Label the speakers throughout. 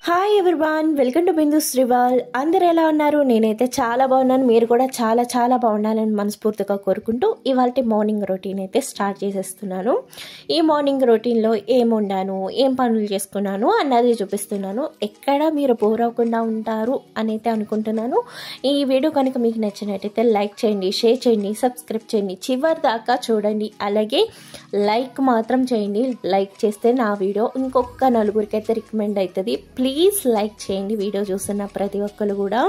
Speaker 1: Hi everyone, welcome to బిందు శ్రీవాల్. అందరు ఎలా ఉన్నారు? నేనైతే చాలా బాగున్నాను. మీరు కూడా చాలా చాలా బాగుండాలని మనస్ఫూర్తిగా కోరుకుంటూ ఇవాళ మార్నింగ్ రొటీన్ అయితే స్టార్ట్ చేసేస్తున్నాను. ఈ మార్నింగ్ రొటీన్లో ఏం వండాను, ఏం పనులు చేసుకున్నాను అన్నది చూపిస్తున్నాను. ఎక్కడ మీరు బోర్ అవ్వకుండా ఉంటారు అని అయితే అనుకుంటున్నాను. ఈ వీడియో కనుక మీకు నచ్చినట్టయితే లైక్ చేయండి, షేర్ చేయండి, సబ్స్క్రైబ్ చేయండి, చివరి దాకా చూడండి. అలాగే లైక్ మాత్రం చేయండి. లైక్ చేస్తే నా వీడియో ఇంకొక నలుగురికి అయితే రికమెండ్ అవుతుంది. ప్లీజ్ లైక్ చేయండి. వీడియో చూస్తున్న ప్రతి ఒక్కరు కూడా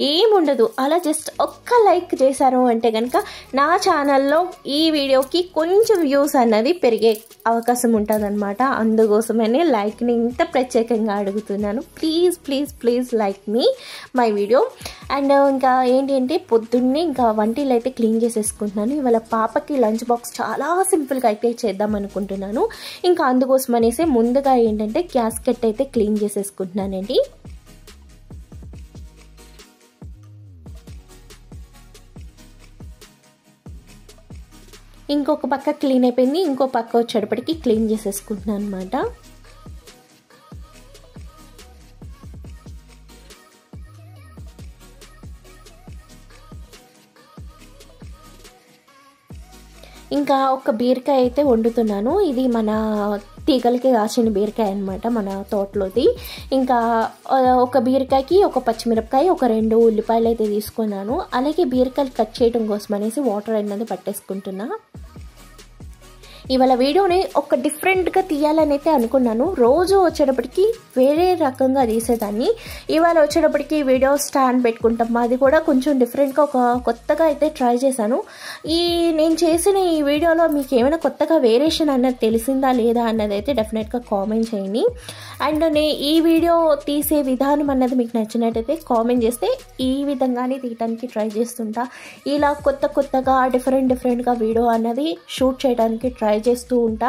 Speaker 1: ఏముండదు, అలా జస్ట్ ఒక్క లైక్ చేశారు అంటే కనుక నా ఛానల్లో ఈ వీడియోకి కొంచెం వ్యూస్ అన్నది పెరిగే అవకాశం ఉంటుంది అనమాట. అందుకోసమనే లైక్ని ఇంత ప్రత్యేకంగా అడుగుతున్నాను. Please please please like me my video. And ఇంకా ఏంటి అంటే పొద్దున్నే ఇంకా వంటలు అయితే క్లీన్ చేసేసుకుంటున్నాను. ఇవాళ పాపకి లంచ్ బాక్స్ చాలా సింపుల్గా అయితే చేద్దాం అనుకుంటున్నాను. ఇంకా అందుకోసం అనేసి ముందుగా ఏంటంటే గ్యాస్కెట్ అయితే క్లీన్ చేసేసుకుంటున్నానండి. ఇంకొక పక్క క్లీన్ అయిపోయింది, ఇంకో పక్క వచ్చేటప్పటికి క్లీన్ చేసేసుకుంటున్నాను అనమాట. ఇంకా ఒక బీరకాయ అయితే వండుతున్నాను. ఇది మన తీగలకి కాసిన బీరకాయ అనమాట, మన తోటలోది. ఇంకా ఒక బీరకాయకి ఒక పచ్చిమిరపకాయ, ఒక 2 ఉల్లిపాయలు అయితే తీసుకున్నాను. అలాగే బీరకాయలు కట్ చేయడం కోసం అనేసి వాటర్ అన్నది పట్టేసుకుంటున్నా. ఇవాళ వీడియోని ఒక డిఫరెంట్గా తీయాలని అయితే అనుకున్నాను. రోజు వచ్చేటప్పటికి వేరే రకంగా తీసేదాన్ని. ఇవాళ వచ్చేటప్పటికి వీడియో స్టాండ్ పెట్టుకుంటాం, అది కూడా కొంచెం డిఫరెంట్గా ఒక కొత్తగా అయితే ట్రై చేశాను. నేను చేసిన ఈ వీడియోలో మీకు ఏమైనా కొత్తగా వేరియేషన్ అన్నది తెలిసిందా లేదా అన్నది అయితే డెఫినెట్గా కామెంట్ చేయండి. అండ్ ఈ వీడియో తీసే విధానం అన్నది మీకు నచ్చినట్టయితే కామెంట్ చేస్తే ఈ విధంగానే తీయడానికి ట్రై చేస్తుంటా. ఇలా కొత్తగా డిఫరెంట్గా వీడియో అన్నది షూట్ చేయడానికి ట్రై చేస్తూ ఉంటా.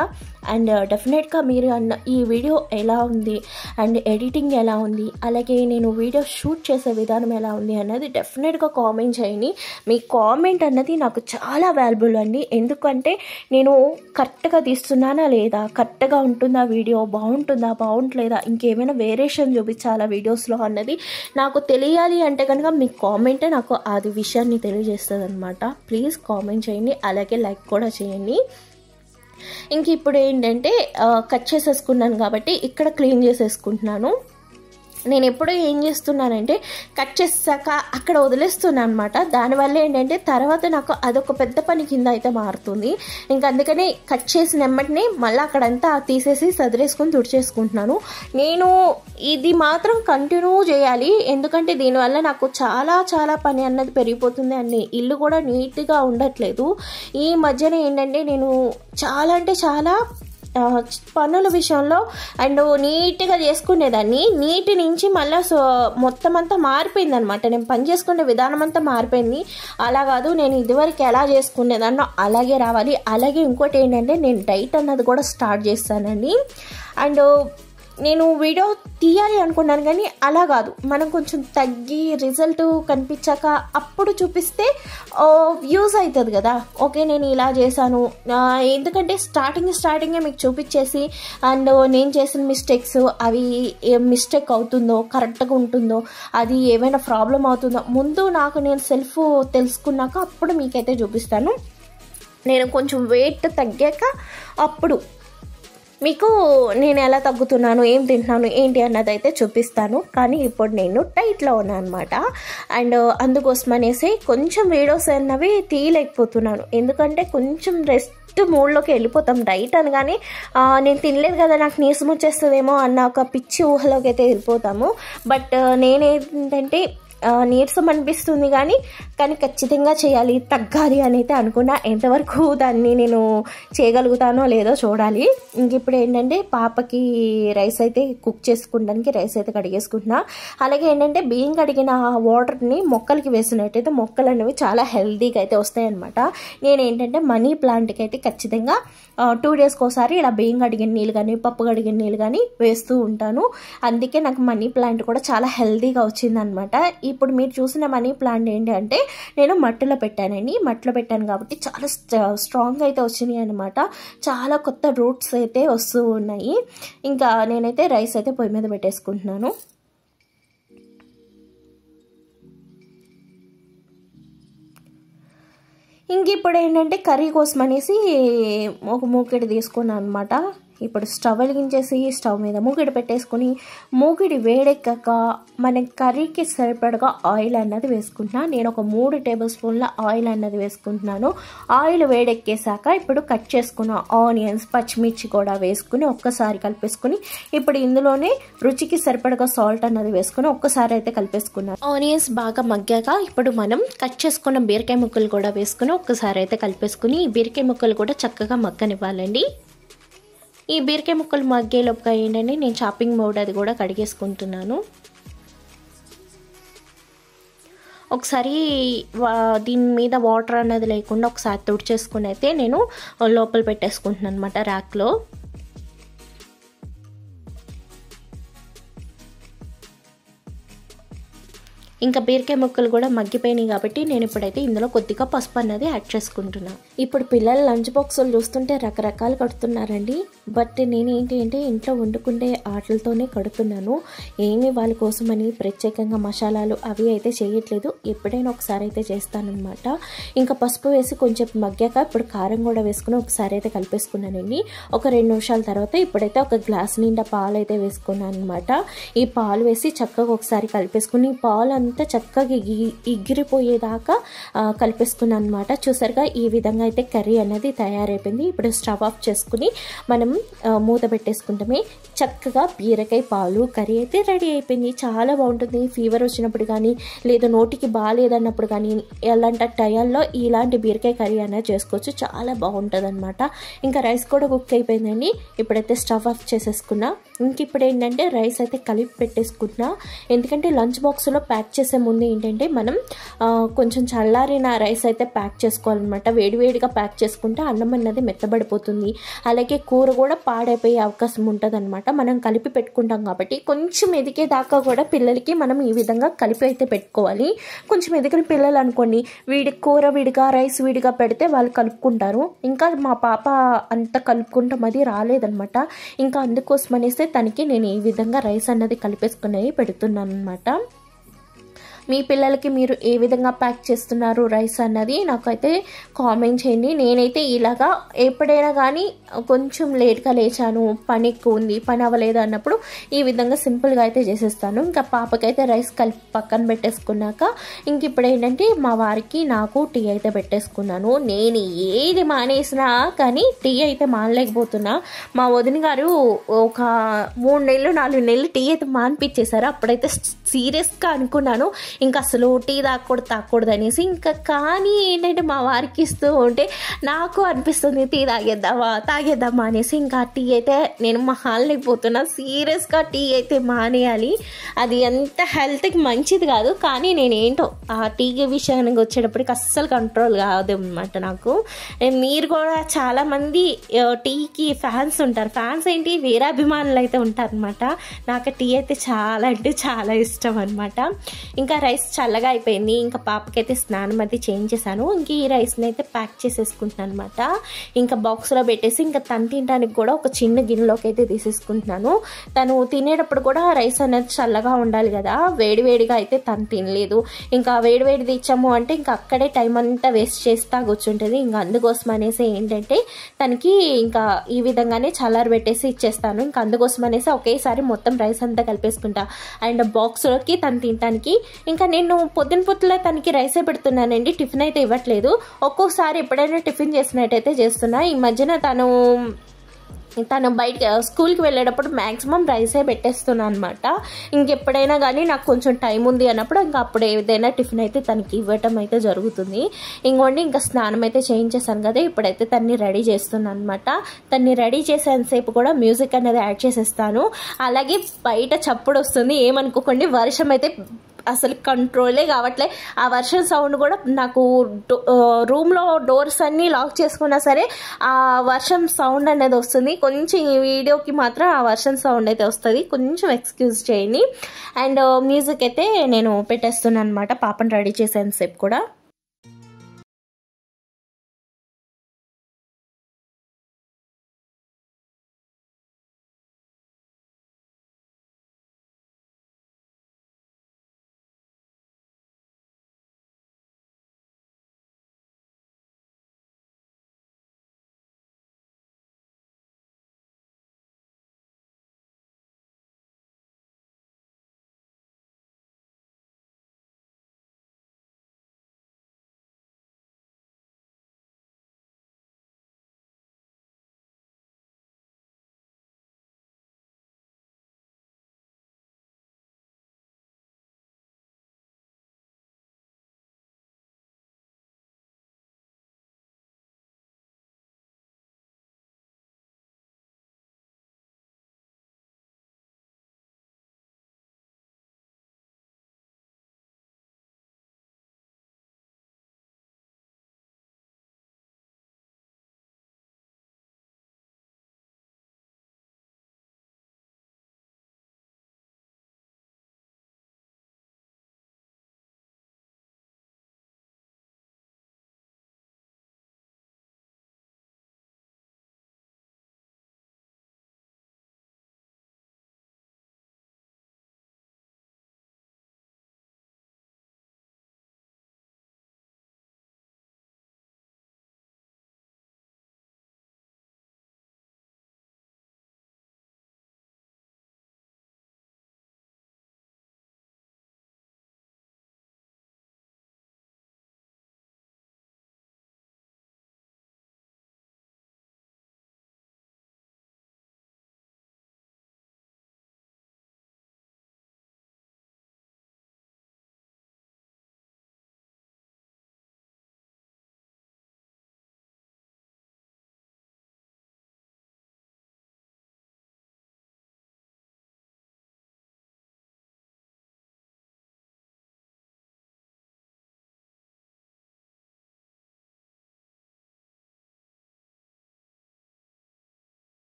Speaker 1: అండ్ డెఫినెట్గా మీరు ఈ వీడియో ఎలా ఉంది అండ్ ఎడిటింగ్ ఎలా ఉంది, అలాగే నేను వీడియో షూట్ చేసే విధానం ఎలా ఉంది అన్నది డెఫినెట్గా కామెంట్ చేయండి. మీ కామెంట్ అన్నది నాకు చాలా వాల్యుబుల్ అండి. ఎందుకంటే నేను కరెక్ట్గా తీస్తున్నానా లేదా, కరెక్ట్గా ఉంటుందా వీడియో, బాగుంటలేదా, ఇంకేమైనా వేరియేషన్ చూపించాలా వీడియోస్లో అన్నది నాకు తెలియాలి. అంటే కనుక మీ కామెంటే నాకు అది విషయాన్ని తెలియజేస్తుంది అనమాట. ప్లీజ్ కామెంట్ చేయండి, అలాగే లైక్ కూడా చేయండి. ఇంక ఇప్పుడు ఏంటంటే కట్ చేసేసుకున్నాను కాబట్టి ఇక్కడ క్లీన్ చేసేసుకుంటున్నాను. నేను ఎప్పుడూ ఏం చేస్తున్నానంటే కట్ చేసాక అక్కడ వదిలేస్తున్నాను అనమాట. దానివల్ల ఏంటంటే తర్వాత నాకు అదొక పెద్ద పని కింద అయితే మారుతుంది. ఇంకా అందుకని కట్ చేసిన వెంటనే మళ్ళీ అక్కడంతా తీసేసి సదిరేసుకొని తుడిచేసుకుంటున్నాను. నేను ఇది మాత్రం కంటిన్యూ చేయాలి, ఎందుకంటే దీనివల్ల నాకు చాలా పని అన్నది పెరిగిపోతుంది. అన్ని ఇల్లు కూడా నీట్గా ఉండట్లేదు. ఈ మధ్యన ఏంటంటే నేను చాలా పనుల విషయంలో అండ్ నీట్గా చేసుకునేదాన్ని. నీటి నుంచి మళ్ళీ మొత్తం అంతా మారిపోయింది అనమాట. నేను పని చేసుకునే విధానం అంతా మారిపోయింది. అలా కాదు, నేను ఇదివరకు ఎలా చేసుకునేదాన్నో అలాగే రావాలి. అలాగే ఇంకోటి ఏంటంటే నేను డైట్ అన్నది కూడా స్టార్ట్ చేస్తానండి. అండ్ నేను వీడియో తీయాలి అనుకున్నాను కానీ అలా కాదు, మనం కొంచెం తగ్గి రిజల్ట్ కనిపించాక అప్పుడు చూపిస్తే వ్యూస్ అవుతుంది కదా. ఓకే నేను ఇలా చేశాను, ఎందుకంటే స్టార్టింగే మీకు చూపించేసి అండ్ నేను చేసిన మిస్టేక్స్ అవి ఏ మిస్టేక్ అవుతుందో, కరెక్ట్గా ఉంటుందో, అది ఏమైనా ప్రాబ్లం అవుతుందో ముందు నేను సెల్ఫ్ తెలుసుకున్నాక అప్పుడు మీకైతే చూపిస్తాను. నేను కొంచెం వెయిట్ తగ్గాక అప్పుడు మీకు నేను ఎలా తగ్గుతున్నాను, ఏం తింటున్నాను ఏంటి అన్నది అయితే చూపిస్తాను. కానీ ఇప్పుడు నేను డైట్లో ఉన్నాను అనమాట. అండ్ అందుకోసం అనేసి కొంచెం వీడియోస్ అన్నవి తీయలేకపోతున్నాను. ఎందుకంటే కొంచెం రెస్ట్ మూడ్లోకి వెళ్ళిపోతాం. డైట్ అనగానే నేను తినలేదు కదా నాకు నీరసం వచ్చేస్తుందేమో అన్న ఒక పిచ్చి ఊహలోకి అయితే వెళ్ళిపోతాము. బట్ నేనేంటంటే నీరసం అనిపిస్తుంది కానీ ఖచ్చితంగా చేయాలి, తగ్గాలి అని అయితే అనుకున్నా. ఎంతవరకు దాన్ని నేను చేయగలుగుతానో లేదో చూడాలి. ఇంక ఇప్పుడు ఏంటంటే పాపకి రైస్ అయితే కుక్ చేసుకోవడానికి రైస్ అయితే కడిగేసుకుంటున్నా. అలాగే ఏంటంటే బియ్యం కడిగిన వాటర్ని మొక్కలకి వేసినట్టయితే మొక్కలు అనేవి చాలా హెల్తీగా అయితే వస్తాయన్నమాట. నేను ఏంటంటే మనీ ప్లాంట్కి అయితే ఖచ్చితంగా 2 డేస్కి ఒకసారి ఇలా బియ్యం కడిగిన నీళ్ళు కానీ పప్పు కడిగిన నీళ్ళు కానీ వేస్తూ ఉంటాను. అందుకే నాకు మనీ ప్లాంట్ కూడా చాలా హెల్తీగా వచ్చిందనమాట. ఇప్పుడు మీరు చూసిన మనీ ప్లాంట్ ఏంటి అంటే నేను మట్టిలో పెట్టానండి. మట్టిలో పెట్టాను కాబట్టి చాలా స్ట్రాంగ్ అయితే వచ్చినాయి అనమాట. చాలా కొత్త రూట్స్ అయితే వస్తూ ఉన్నాయి. ఇంకా నేనైతే రైస్ అయితే పొయ్యి మీద పెట్టేసుకుంటున్నాను. ఇంక ఇప్పుడు ఏంటంటే కర్రీ కోసం అనేసి ఒక మూకిడి తీసుకున్నాను అనమాట. ఇప్పుడు స్టవ్ వెలిగించేసి స్టవ్ మీద మూకిడి పెట్టేసుకుని మూకిడి వేడెక్కాక మన కర్రీకి సరిపడగా ఆయిల్ అన్నది వేసుకుంటున్నాను. నేను ఒక 3 టేబుల్ స్పూన్ల ఆయిల్ అన్నది వేసుకుంటున్నాను. ఆయిల్ వేడెక్కేసాక ఇప్పుడు కట్ చేసుకున్న ఆనియన్స్, పచ్చిమిర్చి కూడా వేసుకుని ఒక్కసారి కలిపేసుకుని ఇప్పుడు ఇందులోనే రుచికి సరిపడగా సాల్ట్ అన్నది వేసుకుని ఒక్కసారి అయితే కలిపేసుకున్నాను. ఆనియన్స్ బాగా మగ్గాక ఇప్పుడు మనం కట్ చేసుకున్న బీరకాయ ముక్కలు కూడా వేసుకుని ఒక్కసారి అయితే కలిపేసుకుని ఈ బీరకాయ ముక్కలు కూడా చక్కగా మగ్గనివ్వాలండి. ఈ బీరకాయ ముక్కలు మగ్గేలోపుగా ఏంటంటే నేను చాపింగ్ మోడ్ అది కూడా కడిగేసుకుంటున్నాను. ఒకసారి దీని మీద వాటర్ అన్నది లేకుండా ఒకసారి తుడిచేసుకుని అయితే నేను లోపల పెట్టేసుకుంటున్నాను అనమాట ర్యాక్లో. ఇంకా బీరకాయ ముక్కలు కూడా మగ్గిపోయినాయి కాబట్టి నేను ఇప్పుడైతే ఇందులో కొద్దిగా పసుపు అన్నది యాడ్ చేసుకుంటున్నాను. ఇప్పుడు పిల్లలు లంచ్ బాక్సులు చూస్తుంటే రకరకాలు కడుతున్నారండి. బట్ నేను ఏంటి అంటే ఇంట్లో వండుకుంటే ఆటలతోనే కడుతున్నాను. ఏమి వాళ్ళ కోసమని ప్రత్యేకంగా మసాలాలు అవి అయితే చేయట్లేదు. ఎప్పుడైనా ఒకసారి అయితే చేస్తానన్నమాట. ఇంకా పసుపు వేసి కొంచెం మగ్గాక ఇప్పుడు కారం కూడా వేసుకుని ఒకసారి అయితే కలిపేసుకున్నానండి. ఒక 2 నిమిషాల తర్వాత ఇప్పుడైతే ఒక గ్లాస్ నిండా పాలు అయితే వేసుకున్నాను అనమాట. ఈ పాలు వేసి చక్కగా ఒకసారి కలిపేసుకుని పాలు అంతా చక్కగా ఎగిరిపోయేదాకా కలిపేసుకున్నాను అనమాట. చూసారుగా ఈ విధంగా అయితే కర్రీ అనేది తయారైపోయింది. ఇప్పుడు స్టవ్ ఆఫ్ చేసుకుని మనం మూత పెట్టేసుకుంటామే. చక్కగా బీరకాయ పాలు కర్రీ అయితే రెడీ అయిపోయింది. చాలా బాగుంటుంది. ఫీవర్ వచ్చినప్పుడు కానీ లేదా నోటికి బాగాలేదన్నప్పుడు కానీ అలాంటి టయాల్లో ఇలాంటి బీరకాయ కర్రీ అనేది చేసుకోవచ్చు. చాలా బాగుంటుంది అనమాట. ఇంకా రైస్ కూడా కుక్ అయిపోయిందండి. ఇప్పుడైతే స్టవ్ ఆఫ్ చేసేసుకున్నా. ఇంక ఇప్పుడు ఏంటంటే రైస్ అయితే కలిపి పెట్టేసుకున్నా. ఎందుకంటే లంచ్ బాక్స్లో ప్యాక్ చేసే ముందు ఏంటంటే మనం కొంచెం చల్లారిన రైస్ అయితే ప్యాక్ చేసుకోవాలన్నమాట. వేడివేడిగా ప్యాక్ చేసుకుంటే అన్నం అన్నది మెత్తబడిపోతుంది. అలాగే కూర కూడా పాడైపోయే అవకాశం ఉంటుంది అనమాట. మనం కలిపి పెట్టుకుంటాం కాబట్టి కొంచెం ఎదిగేదాకా కూడా పిల్లలకి మనం ఈ విధంగా కలిపి అయితే పెట్టుకోవాలి. కొంచెం ఎదిగిన పిల్లలు అనుకోండి కూర విడిగా రైస్ విడిగా పెడితే వాళ్ళు కలుపుకుంటారు. ఇంకా మా పాప అంత కలుపుకుంటాం అది రాలేదనమాట. ఇంకా అందుకోసం అనేసి తనకి నేను ఈ విధంగా రైస్ అన్నది కలిపేసుకునేవి పెడుతున్నాను అనమాట. మీ పిల్లలకి మీరు ఏ విధంగా ప్యాక్ చేస్తున్నారు రైస్ అన్నది నాకైతే కామెంట్ చేయండి. నేనైతే ఇలాగా ఎప్పుడైనా కానీ కొంచెం లేట్గా లేచాను, పని ఎక్కువ ఉంది, పని అవ్వలేదు అన్నప్పుడు ఈ విధంగా సింపుల్గా అయితే చేసేస్తాను. ఇంకా పాపకైతే రైస్ కలిపి పక్కన పెట్టేసుకున్నాక ఇంక ఇప్పుడు ఏంటంటే మా వారికి నాకు టీ అయితే పెట్టేసుకున్నాను. నేను ఏది మానేసినా కానీ టీ అయితే మానలేకపోతున్నా. మా వదిన గారు ఒక 3 నెలలు 4 నెలలు టీ అయితే మానిపించేశారు. అప్పుడైతే సీరియస్గా అనుకున్నాను ఇంకా అసలు టీ తాగకూడదు అనేసి. ఇంకా కానీ ఏంటంటే మా వారికి ఇస్తూ ఉంటే నాకు అనిపిస్తుంది టీ తాగేద్దామా అనేసి. ఇంకా టీ అయితే నేను మానలేకపోతున్నా. సీరియస్గా టీ అయితే మానేయాలి. అది ఎంత హెల్త్కి మంచిది కాదు. కానీ నేనేంటో ఆ టీ విషయానికి వచ్చేటప్పటికి అస్సలు కంట్రోల్ కాదు అనమాట నాకు. మీరు కూడా చాలామంది టీకి ఫ్యాన్స్ ఉంటారు. ఫ్యాన్స్ ఏంటి వేరే అభిమానులు అయితే ఉంటారు అనమాట. నాకు టీ అయితే చాలా అంటే చాలా ఇష్టం అనమాట. ఇంకా రైస్ చల్లగా అయిపోయింది. ఇంకా పాపకైతే స్నానం అయితే చేయించేసాను. ఇంక ఈ రైస్ని అయితే ప్యాక్ చేసేసుకుంటున్నాను అనమాట. ఇంకా బాక్స్లో పెట్టేసి ఇంకా తను తినడానికి కూడా ఒక చిన్న గిన్నెలోకి అయితే తీసేసుకుంటున్నాను. తను తినేటప్పుడు కూడా రైస్ అనేది చల్లగా ఉండాలి కదా, వేడివేడిగా అయితే తను తినలేదు. ఇంకా వేడివేడిది ఇచ్చాము అంటే ఇంకా అక్కడే టైం అంతా వేస్ట్ చేస్తా కూర్చుంటుంది. ఇంకా అందుకోసం అనేసి ఏంటంటే తనకి ఇంకా ఈ విధంగానే చల్లారి పెట్టేసి ఇచ్చేస్తాను. ఇంకా అందుకోసం అనేసి ఒకేసారి మొత్తం రైస్ అంతా కలిపేసుకుంటా. అండ్ బాక్స్లోకి తను తినడానికి ఇంకా నేను పొద్దున తనకి రైసే పెడుతున్నానండి. టిఫిన్ అయితే ఇవ్వట్లేదు. ఒక్కొక్కసారి ఎప్పుడైనా టిఫిన్ చేసినట్టయితే చేస్తున్నా. ఈ మధ్యన తను బయట స్కూల్కి వెళ్ళేటప్పుడు మ్యాక్సిమం రైసే పెట్టేస్తున్నాను అనమాట. ఇంకెప్పుడైనా కానీ నాకు కొంచెం టైం ఉంది అన్నప్పుడు ఇంకా అప్పుడు ఏదైనా టిఫిన్ అయితే తనకి ఇవ్వటం అయితే జరుగుతుంది. ఇంకోండి ఇంకా స్నానం అయితే చేయించేసాను కదా, ఇప్పుడైతే తన్ని రెడీ చేస్తున్నాను అనమాట. తన్ని రెడీ చేసేంతసేపు కూడా మ్యూజిక్ అనేది యాడ్ చేసేస్తాను. అలాగే బయట చప్పుడు వస్తుంది, ఏమనుకోకండి. వర్షం అయితే అసలు కంట్రోలే కావట్లే. ఆ వర్షం సౌండ్ కూడా నాకు రూమ్లో డోర్స్ అన్నీ లాక్ చేసుకున్నా సరే ఆ వర్షం సౌండ్ అనేది వస్తుంది. కొంచెం ఈ వీడియోకి మాత్రం ఆ వర్షం సౌండ్ అయితే వస్తుంది, కొంచెం ఎక్స్క్యూజ్ చేయండి. అండ్ మ్యూజిక్ అయితే నేను పెట్టేస్తున్నాను అనమాట పాపను రెడీ చేసేంత సేపు కూడా.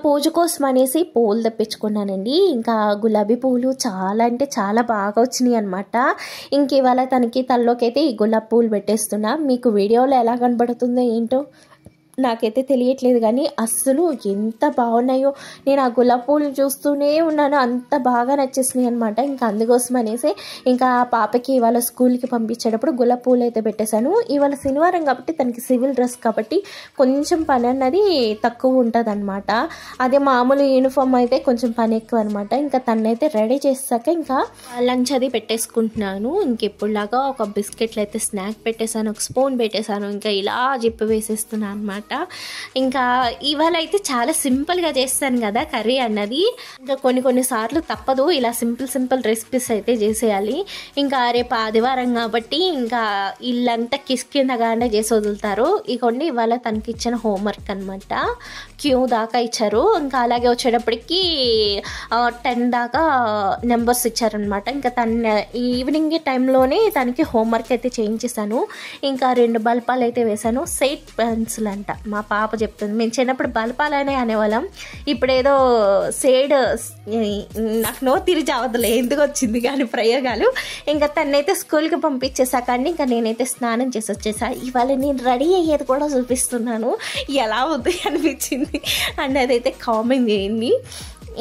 Speaker 1: పూజ కోసం అనేసి పూలు తెప్పించుకున్నానండి. ఇంకా గులాబీ పూలు చాలా అంటే చాలా బాగా వచ్చినాయి అనమాట. ఇంక ఇవాళ తనకి తల్లోకి అయితే ఈ గులాబీ పూలు పెట్టేస్తున్నా. మీకు వీడియోలో ఎలా కనబడుతుందో ఏంటో నాకైతే తెలియట్లేదు, కానీ అస్సలు ఎంత బాగున్నాయో. నేను ఆ గులాబీ పూలు చూస్తూనే ఉన్నాను, అంత బాగా నచ్చేసినాయి అనమాట. ఇంకా అందుకోసం అనేసి ఇంకా పాపకి ఇవాళ స్కూల్కి పంపించేటప్పుడు గులాబీ పూలు అయితే పెట్టేశాను. ఇవాళ శనివారం కాబట్టి తనకి సివిల్ డ్రెస్ కాబట్టి కొంచెం పని అన్నది తక్కువ ఉంటుంది అనమాట. అదే మామూలు యూనిఫామ్ అయితే కొంచెం పని ఎక్కువ అనమాట. ఇంకా తనైతే రెడీ చేసాక ఇంకా లంచ్ అది పెట్టేసుకుంటున్నాను. ఇంకెప్పుడులాగా ఒక బిస్కెట్లు అయితే స్నాక్ పెట్టేశాను, ఒక స్పూన్ పెట్టేశాను, ఇంకా ఇలా జిప్పు వేసేస్తున్నాను అనమాట. ఇంకా ఇవాళ అయితే చాలా సింపుల్గా చేస్తాను కదా కర్రీ అన్నది. ఇంకా కొన్ని సార్లు తప్పదు, ఇలా సింపుల్ రెసిపీస్ అయితే చేసేయాలి. ఇంకా రేపు ఆదివారం కాబట్టి ఇంకా ఇల్లంతా కిందగానే చేసి వదులుతారు. ఇకొండి ఇవాళ తనకి ఇచ్చిన హోంవర్క్ అనమాట. క్యూ దాకా ఇచ్చారు. ఇంకా అలాగే వచ్చేటప్పటికి 10 దాకా నెంబర్స్ ఇచ్చారనమాట. ఇంకా తన ఈవినింగ్ టైంలోనే తనకి హోంవర్క్ అయితే చేయించేసాను. ఇంకా 2 బల్పాలు అయితే వేశాను. సెయిట్ పెన్సిల్ అంట మా పాప చెప్తుంది. మేము చిన్నప్పుడు బల్పాలనే అనేవాళ్ళం, ఇప్పుడేదో సేడ్, నాకు నో తిరిగి అవదలే ఎందుకు వచ్చింది కానీ ప్రయోగాలు. ఇంకా తనైతే స్కూల్కి పంపించేసాకండి ఇంకా నేనైతే స్నానం చేసి వచ్చేసా. ఇవాళ నేను రెడీ అయ్యేది కూడా చూపిస్తున్నాను, ఎలా ఉంది అనిపించింది అన్నదైతే కామెంట్ చేయండి.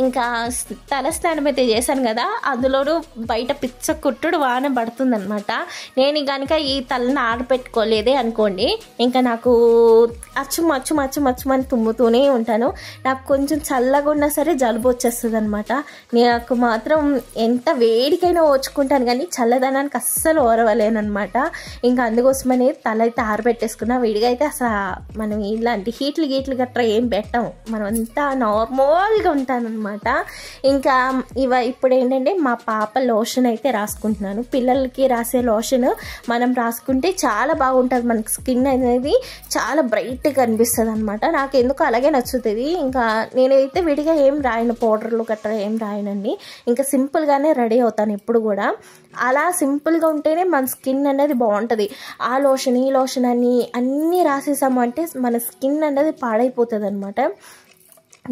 Speaker 1: ఇంకా తలస్నానం అయితే చేశాను కదా, అందులోనూ బయట పిచ్చ కుట్టుడు వాన పడుతుందనమాట. నేను కనుక ఈ తలని ఆడపెట్టుకోలేదే అనుకోండి, ఇంకా నాకు అచ్చుమని తుమ్ముతూనే ఉంటాను. నాకు కొంచెం చల్లగా ఉన్నా సరే జలుబు వచ్చేస్తుంది అనమాట. నాకు మాత్రం ఎంత వేడికైనా ఓచుకుంటాను కానీ చల్లదనానికి అస్సలు ఓరవలేనమాట. ఇంకా అందుకోసమని తల అయితే ఆరబెట్టేసుకున్నా. విడిగా అయితే అసలు మనం ఇలాంటి హీట్లు గట్రా ఏం పెట్టాం, మనం అంతా నార్మల్గా ఉంటానన్నమాట. ఇంకా ఇప్పుడు ఏంటంటే మా పాప లోషన్ అయితే రాసుకుంటున్నాను. పిల్లలకి రాసే లోషన్ మనం రాసుకుంటే చాలా బాగుంటుంది, మనకి స్కిన్ అనేది చాలా బ్రైట్గా అనిపిస్తుంది అనమాట. నాకు ఎందుకు అలాగే నచ్చుతుంది. ఇంకా నేనైతే విడిగా ఏం రాయను, పౌడర్లు గట్రా ఏం రాయనండి. ఇంకా సింపుల్గానే రెడీ అవుతాను ఎప్పుడు కూడా. అలా సింపుల్గా ఉంటేనే మన స్కిన్ అనేది బాగుంటుంది. ఆ లోషన్ ఈ లోషన్ అని అన్నీ రాసేసాము అంటే మన స్కిన్ అనేది పాడైపోతుంది అనమాట.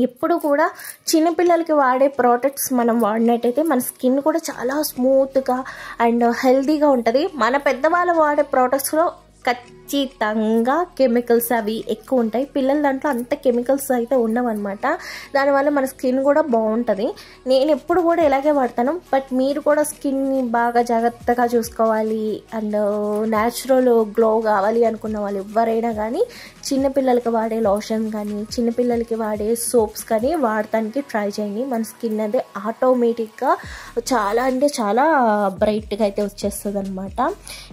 Speaker 1: ఎప్పుడు కూడా చిన్నపిల్లలకి వాడే ప్రోడక్ట్స్ మనం వాడినట్టయితే మన స్కిన్ కూడా చాలా స్మూత్గా అండ్ హెల్తీగా ఉంటుంది. మన పెద్దవాళ్ళు వాడే ప్రోడక్ట్స్లో ఖచ్చితంగా కెమికల్స్ అవి ఎక్కువ ఉంటాయి. పిల్లల దాంట్లో అంత కెమికల్స్ అయితే ఉండవన్నమాట. దానివల్ల మన స్కిన్ కూడా బాగుంటుంది. నేను ఎప్పుడు కూడా ఇలాగే వాడతాను. బట్ మీరు కూడా స్కిన్ని బాగా జాగ్రత్తగా చూసుకోవాలి అండ్ న్యాచురల్ గ్లో కావాలి అనుకున్న వాళ్ళు ఎవరైనా కానీ చిన్నపిల్లలకి వాడే లోషన్ కానీ చిన్నపిల్లలకి వాడే సోప్స్ కానీ వాడటానికి ట్రై చేయండి. మన స్కిన్ అనేది ఆటోమేటిక్గా చాలా అంటే చాలా బ్రైట్గా అయితే వచ్చేస్తుంది అనమాట.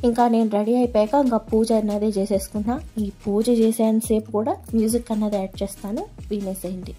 Speaker 1: ఇంకా నేను రెడీ అయిపోయాక ఇంకా పూజ అన్నది చేసేసుకున్నా. ఈ పూజ చేసేంతసేపు కూడా మ్యూజిక్ అన్నది యాడ్ చేస్తాను, వినేసేయండి.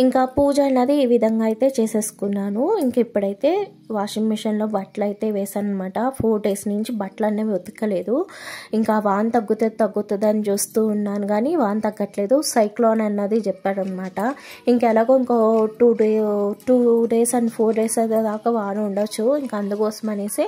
Speaker 1: ఇంకా పూజ అన్నది ఈ విధంగా అయితే చేసేసుకున్నాను. ఇంక ఇప్పుడైతే వాషింగ్ మిషన్లో బట్టలు అయితే వేసాను అనమాట. 4 days నుంచి బట్టలు అనేవి ఉతకలేదు. ఇంకా వాన తగ్గుతుంది అని చూస్తూ ఉన్నాను కానీ వాన తగ్గట్లేదు. సైక్లోన్ అన్నది చెప్పాడనమాట. ఇంకా ఎలాగో ఇంకో 2 days అండ్ 4 days దాకా వాన ఉండొచ్చు. ఇంకా అందుకోసం అనేసి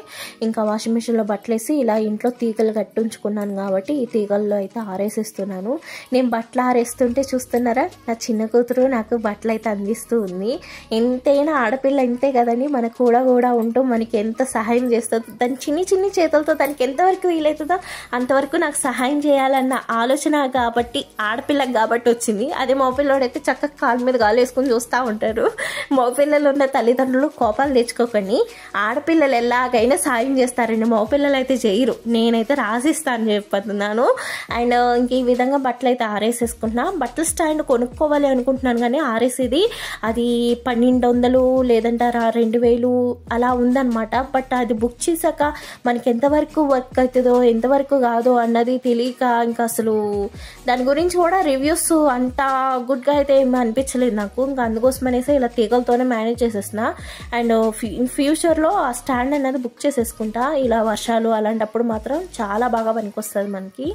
Speaker 1: ఇంకా వాషింగ్ మిషన్లో బట్టలు వేసి ఇలా ఇంట్లో తీగలు కట్టించుకున్నాను కాబట్టి ఈ తీగల్లో అయితే ఆరేసిస్తున్నాను. నేను బట్టలు ఆరేస్తుంటే చూస్తున్నారా, నా చిన్న కూతురు నాకు బట్టలు అయితే అందిస్తూ ఉంది. ఎంతైనా ఆడపిల్ల ఇంతే కదండి, మనకు కూడా ఉంటూ మనకి ఎంత సహాయం చేస్తుందో, దాని చిన్ని చేతులతో దానికి ఎంతవరకు వీలవుతుందో అంతవరకు నాకు సహాయం చేయాలన్న ఆలోచన కాబట్టి ఆడపిల్లకి కాబట్టి వచ్చింది. అదే మగపిల్లడైతే చక్కగా కాలు మీద గాలు వేసుకొని చూస్తూ ఉంటారు. మగపిల్లలు ఉన్న తల్లిదండ్రులు కోపాలు తెచ్చుకోకండి. ఆడపిల్లలు ఎలాగైనా సాయం చేస్తారండి, మగపిల్లలు అయితే చేయరు. నేనైతే రాసిస్తాను చెప్తున్నాను. అండ్ ఇంక ఈ విధంగా బట్టలు అయితే ఆరేసేసుకుంటున్నా. బట్టల స్టాండ్ కొనుక్కోవాలి అనుకుంటున్నాను కానీ ఆరేసేది అది 1200 లేదంటే 2000 అలా ఉందన్నమాట. బట్ అది బుక్ చేశాక మనకి ఎంతవరకు వర్క్ అవుతుందో ఎంతవరకు కాదో అన్నది తెలియక ఇంకా అసలు దాని గురించి కూడా రివ్యూస్ అంత గుడ్గా అయితే ఏమి అనిపించలేదు నాకు. ఇంకా అందుకోసం అనేసి ఇలా తీగలతోనే మేనేజ్ చేసేసిన. అండ్ ఫ్యూచర్లో ఆ స్టాండ్ అనేది బుక్ చేసేసుకుంటా. ఇలా వర్షాలు అలాంటప్పుడు మాత్రం చాలా బాగా పనికొస్తుంది మనకి.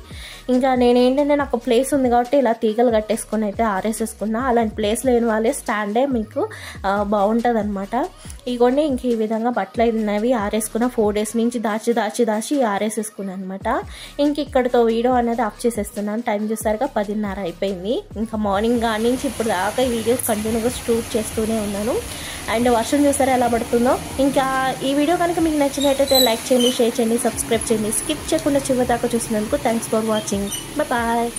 Speaker 1: ఇంకా నేనేంటంటే నాకు ప్లేస్ ఉంది కాబట్టి ఇలా తీగలు కట్టేసుకొని అయితే ఆరేసేసుకున్నా. అలాంటి ప్లేస్ లేని తెలియని వాళ్ళే స్టాండే మీకు బాగుంటుంది అనమాట. ఇగోండి ఇంక ఈ విధంగా బట్టలు అయినవి ఆరేసుకున్న 4 days నుంచి దాచి ఆరేసేసుకున్నాను అనమాట. ఇంక ఇక్కడతో వీడియో అనేది ఆఫ్ చేసేస్తున్నాను. టైం చూసారుగా 10:30 అయిపోయింది. ఇంకా మార్నింగ్ కాడి నుంచి ఇప్పుడు దాకా ఈ వీడియోస్ కంటిన్యూగా షూట్ చేస్తూనే ఉన్నాను. అండ్ వర్షం చూసారా ఎలా పడుతుందో. ఇంకా ఈ వీడియో కనుక మీకు నచ్చినట్టయితే లైక్ చేయండి, షేర్ చేయండి, సబ్స్క్రైబ్ చేయండి. స్కిప్ చేయకుండా చివరి దాకా చూసినందుకు థ్యాంక్స్ ఫర్ వాచింగ్. బాయ్.